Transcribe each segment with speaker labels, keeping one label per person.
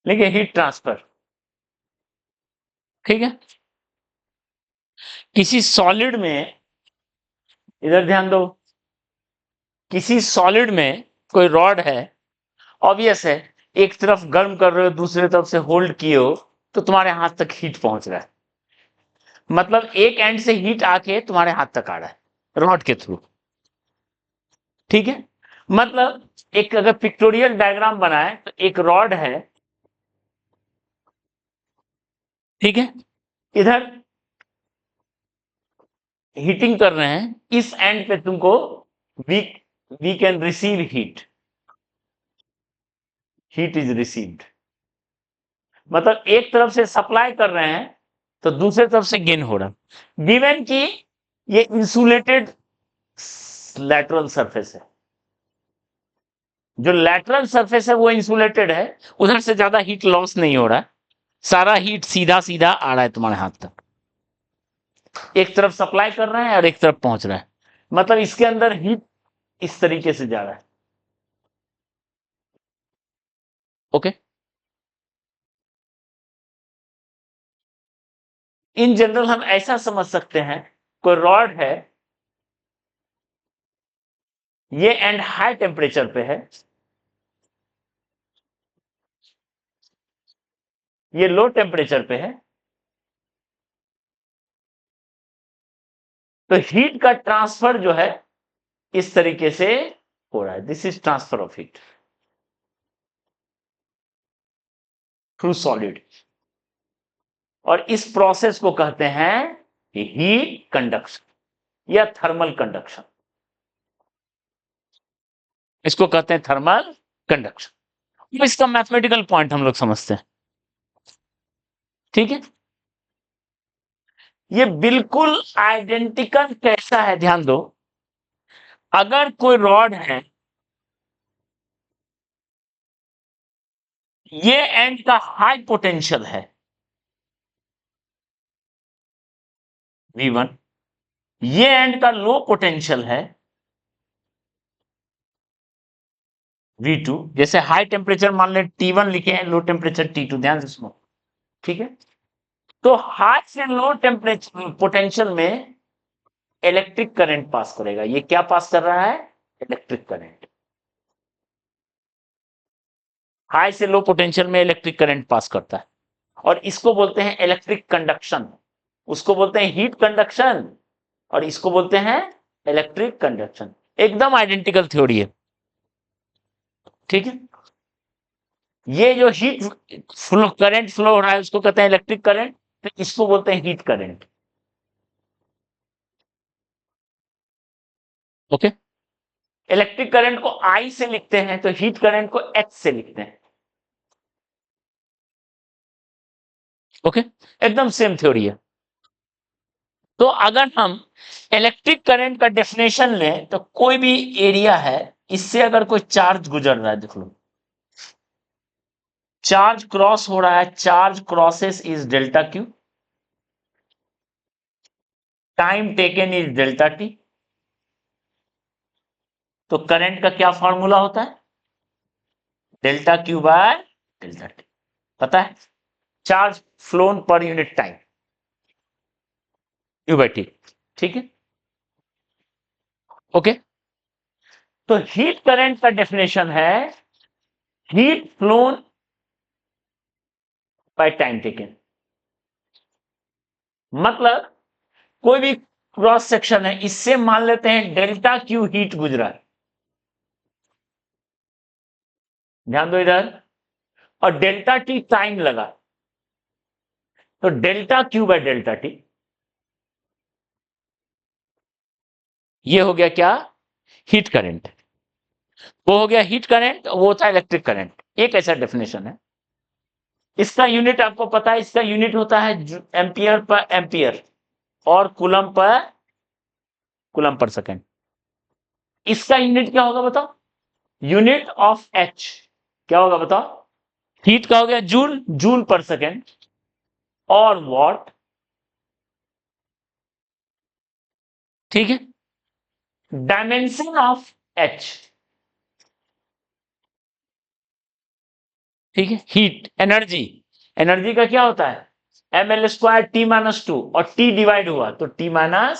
Speaker 1: लिखे heat transfer. ठीक है, किसी सॉलिड में, इधर ध्यान दो, किसी सॉलिड में कोई रॉड है, ऑब्वियस है, एक तरफ गर्म कर रहे हो, दूसरी तरफ से होल्ड किए हो, तो तुम्हारे हाथ तक हीट पहुंच रहा है। मतलब एक एंड से हीट आके तुम्हारे हाथ तक आ रहा है रॉड के थ्रू। ठीक है, मतलब एक अगर पिक्टोरियल डायग्राम बनाए तो एक रॉड है, ठीक है, इधर हीटिंग कर रहे हैं, इस एंड पे तुमको we we can receive heat, heat is received. मतलब एक तरफ से सप्लाई कर रहे हैं तो दूसरे तरफ से गेन हो रहा है, गिवन कि ये इंसुलेटेड लैटरल सरफेस है, जो लैटरल सरफेस है वो इंसुलेटेड है, उधर से ज्यादा हीट लॉस नहीं हो रहा है, सारा हीट सीधा सीधा आ रहा है तुम्हारे हाथ तक, एक तरफ सप्लाई कर रहे हैं और एक तरफ पहुंच रहा है, मतलब इसके अंदर हीट इस तरीके से जा रहा है। ओके, इन जनरल हम ऐसा समझ सकते हैं, कोई रॉड है, ये एंड हाई टेम्परेचर पे है, ये लो टेम्परेचर पे है, तो हीट का ट्रांसफर जो है इस तरीके से हो रहा है, this is transfer of heat through solid, और इस प्रोसेस को कहते हैं हीट कंडक्शन या थर्मल कंडक्शन, इसको कहते हैं थर्मल कंडक्शन। तो इसका मैथमेटिकल पॉइंट हम लोग समझते हैं। ठीक है, ये बिल्कुल आइडेंटिकल कैसा है, ध्यान दो, अगर कोई रॉड है, ये एंड का हाई पोटेंशियल है V1, ये एंड का लो पोटेंशियल है V2, जैसे हाई टेम्परेचर मान ले T1 लिखे हैं, लो टेम्परेचर T2, ध्यान से सुनो। ठीक है, तो हाई से लो टेम्परेचर पोटेंशियल में इलेक्ट्रिक करंट पास करेगा, ये क्या पास कर रहा है, इलेक्ट्रिक करंट, हाई से लो पोटेंशियल में इलेक्ट्रिक करंट पास करता है, और इसको बोलते हैं इलेक्ट्रिक कंडक्शन, उसको बोलते हैं हीट कंडक्शन, और इसको बोलते हैं इलेक्ट्रिक कंडक्शन, एकदम आइडेंटिकल थ्योरी है। ठीक है, ये जो हीट फ्लो, करंट फ्लो हो रहा है, उसको कहते हैं इलेक्ट्रिक करंट, तो इसको बोलते हैं heat current. Okay, electric current को I से लिखते हैं, तो हीट करंट को H से लिखते हैं। ओके, एकदम सेम थ्योरी है। तो अगर हम इलेक्ट्रिक करंट का डेफिनेशन लें, तो कोई भी एरिया है, इससे अगर कोई चार्ज गुजर रहा है, देख लो, चार्ज क्रॉस हो रहा है, charge crosses is delta Q, time taken is delta T, तो करंट का क्या फॉर्मूला होता है, delta Q by delta T, पता है, charge flown per unit time, Q by T. ठीक है, ओके, तो हीट करंट का डेफिनेशन है heat flown by time taken, मतलब कोई भी क्रॉस सेक्शन है, इससे मान लेते हैं डेल्टा क्यू हीट गुजरा है, ध्यान दो इधर, और डेल्टा टी टाइम लगा, तो delta Q by delta T, ये हो गया क्या, हीट करंट, वो हो गया हीट करंट, वो होता है इलेक्ट्रिक करंट, एक ऐसा डेफिनेशन है। इसका यूनिट आपको पता है, इसका यूनिट होता है एम्पियर पर एम्पियर, और कूलम पर सेकेंड। इसका यूनिट क्या होगा बताओ, यूनिट ऑफ एच क्या होगा बताओ, हीट का हो गया जूल, जूल पर सेकेंड, और वॉट। ठीक है, डायमेंशन ऑफ एच, ठीक है, हीट एनर्जी, एनर्जी का क्या होता है ml² T-2 और T डिवाइड हुआ तो T-3।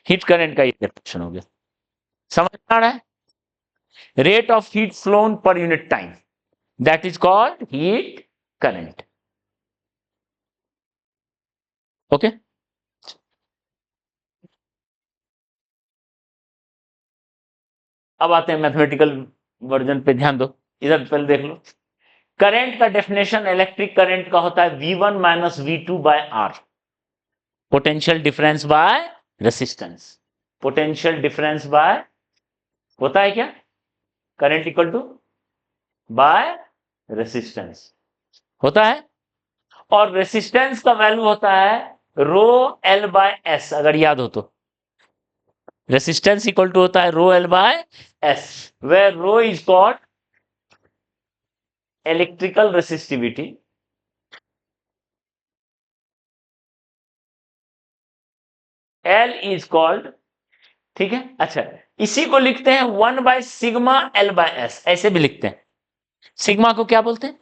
Speaker 1: हीट करंट का ये डेफिनेशन हो गया, समझ में आ रहा है? Rate of heat phloem per unit time, that is called heat current. Okay, अब आते हैं मैथमेटिकल वर्जन पे, ध्यान दो, इधर पहले देख लो। करंट का डेफिनेशन इलेक्ट्रिक करंट का होता है V1 minus V2 by R, potential difference by resistance. Potential difference by होता है क्या, current equal to by resistance होता है, और रेसिस्टेंस का वैल्यू होता है रो एल बाय एस, अगर याद हो तो रेसिस्टेंस इक्वल टू होता है rho L by S, where rho is called electrical resistivity, L is called, ठीक है। अच्छा, इसी को लिखते हैं 1/सिग्मा एल बाय एस, ऐसे भी लिखते हैं। सिग्मा को क्या बोलते हैं,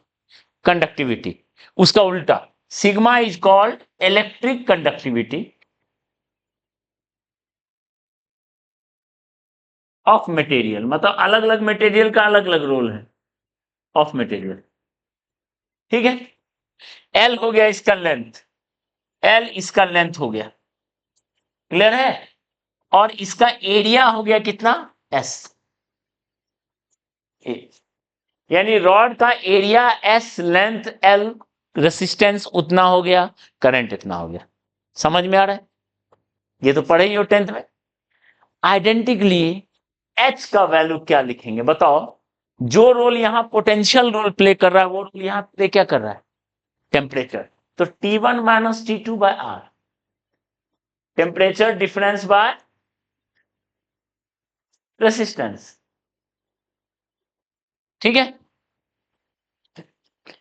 Speaker 1: कंडक्टिविटी, उसका उल्टा sigma is called electric conductivity of material, मतलब अलग अलग मटेरियल का अलग अलग रोल है ऑफ मटेरियल, ठीक है। एल हो गया इसका लेंथ, एल इसका लेंथ हो गया, क्लियर है, और इसका एरिया हो गया कितना, एस, यानी रॉड का area S, length L, resistance उतना हो गया, करंट इतना हो गया। समझ में आ रहा है, ये तो पढ़े ही हो 10th में। आइडेंटिकली एच का वैल्यू क्या लिखेंगे बताओ, जो रोल यहां पोटेंशियल रोल प्ले कर रहा है वो रोल यहां प्ले क्या कर रहा है, टेम्परेचर, तो T1 minus T2 by R, temperature difference by resistance, ठीक है,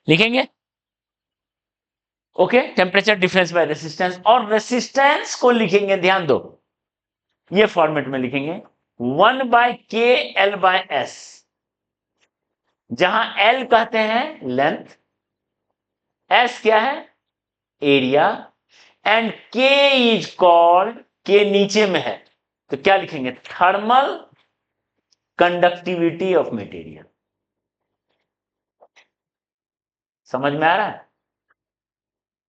Speaker 1: लिखेंगे okay, temperature difference by resistance, और रेसिस्टेंस को लिखेंगे, ध्यान दो ये फॉर्मेट में लिखेंगे 1/K/L/S, जहां L कहते हैं लेंथ, S क्या है area, and K is called, K नीचे में है तो क्या लिखेंगे, थर्मल कंडक्टिविटी ऑफ मटेरियल। समझ में आ रहा है,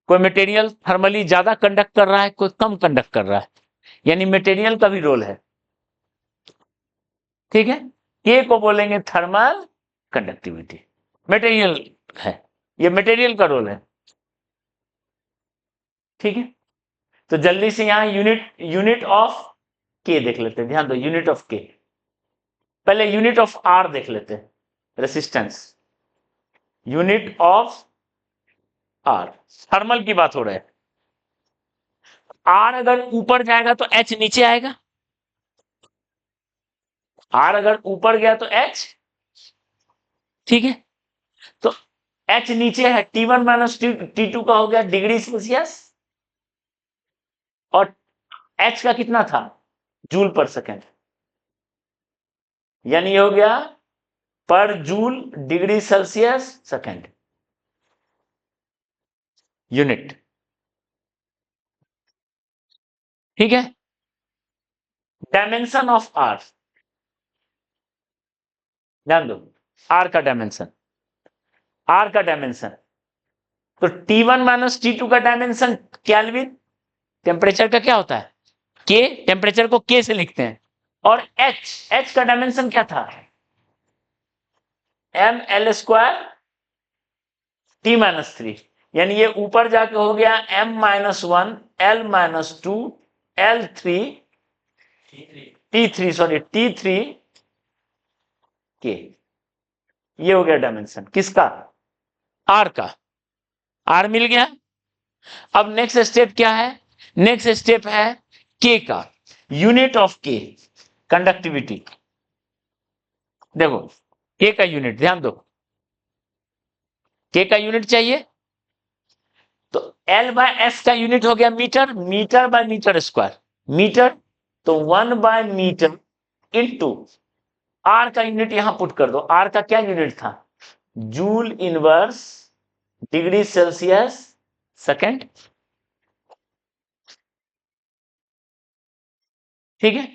Speaker 1: कोई मटेरियल थर्मली ज्यादा कंडक्ट कर रहा है, कोई कम कंडक्ट कर रहा है, यानी मटेरियल का भी रोल है, ठीक है। के को बोलेंगे थर्मल कंडक्टिविटी, मटेरियल है, ये मटेरियल का रोल है, ठीक है। तो जल्दी से यहां यूनिट ऑफ के देख लेते हैं, ध्यान दो यूनिट ऑफ के, पहले यूनिट ऑफ आर देख लेते हैं, resistance, unit of R, thermal की बात हो रहा है, आर अगर ऊपर जाएगा तो एच नीचे आएगा, आर अगर ऊपर गया तो एच, ठीक है, तो एच नीचे है, T1 माइनस T2 का हो गया डिग्री सेल्सियस, और एच का कितना था जूल पर सेकेंड, यानी हो गया पर joule degree Celsius second unit, ठीक है। डायमेंशन ऑफ आर, ध्यान दो, आर का डायमेंशन, आर का डायमेंशन, तो T1 माइनस T2 का डायमेंशन केल्विन, टेम्परेचर का क्या होता है के, टेम्परेचर को के से लिखते हैं, और एच का डायमेंशन क्या था ml² T-3, यानी ये ऊपर जाके हो गया m-1 l-2 l3 T3 sorry T3 के, ये हो गया डायमेंशन किसका, आर का, आर मिल गया। अब नेक्स्ट स्टेप क्या है, नेक्स्ट स्टेप है के का, यूनिट ऑफ के कंडक्टिविटी, देखो के का यूनिट, ध्यान दो के का यूनिट चाहिए, तो L बाय एस का यूनिट हो गया metre, metre by metre square, metre तो 1/मीटर इंटू आर का यूनिट यहां पुट कर दो। आर का क्या यूनिट था? Joule inverse degree Celsius second. ठीक है,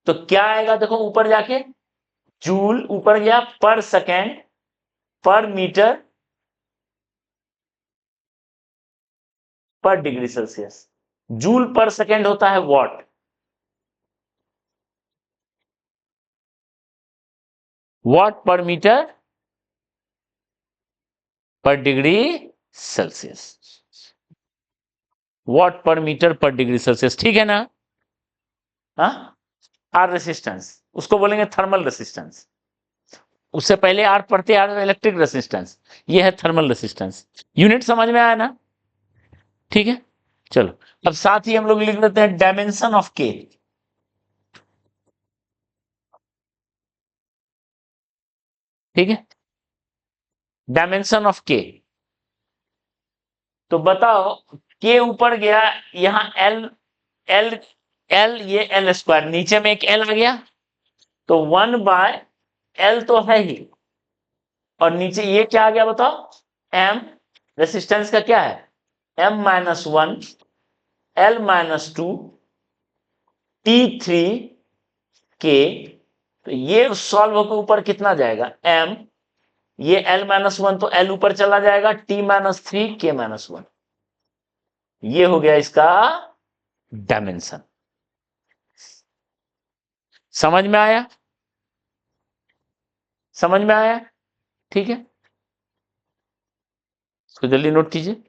Speaker 1: तो क्या आएगा देखो ऊपर जाके, जूल ऊपर गया, पर सेकेंड पर मीटर पर डिग्री सेल्सियस। जूल पर सेकेंड होता है वॉट, वॉट पर मीटर पर डिग्री सेल्सियस, वॉट पर मीटर पर डिग्री सेल्सियस। ठीक है ना? हाँ, आर रेसिस्टेंस उसको बोलेंगे थर्मल रेसिस्टेंस। उससे पहले आर पढ़ते आ रहे इलेक्ट्रिक रेसिस्टेंस, ये है थर्मल रेसिस्टेंस। यूनिट समझ में आया ना? ठीक है, चलो अब साथ ही हम लोग लिख लेते हैं डायमेंशन ऑफ के। ठीक है, डायमेंशन ऑफ के। तो बताओ, के ऊपर गया, यहां एल, एल, एल, ये एल स्क्वायर, नीचे में एक एल आ गया, तो 1 बाय एल तो है ही, और नीचे ये क्या आ गया बताओ, एम। रेसिस्टेंस का क्या है? M-1 L-2 T3 के। तो ये सॉल्व होकर ऊपर कितना जाएगा? M, ये L-1 तो L ऊपर चला जाएगा, T-3 K-1। ये हो गया इसका डायमेंशन। समझ में आया? समझ में आया? ठीक है, इसको जल्दी नोट कीजिए।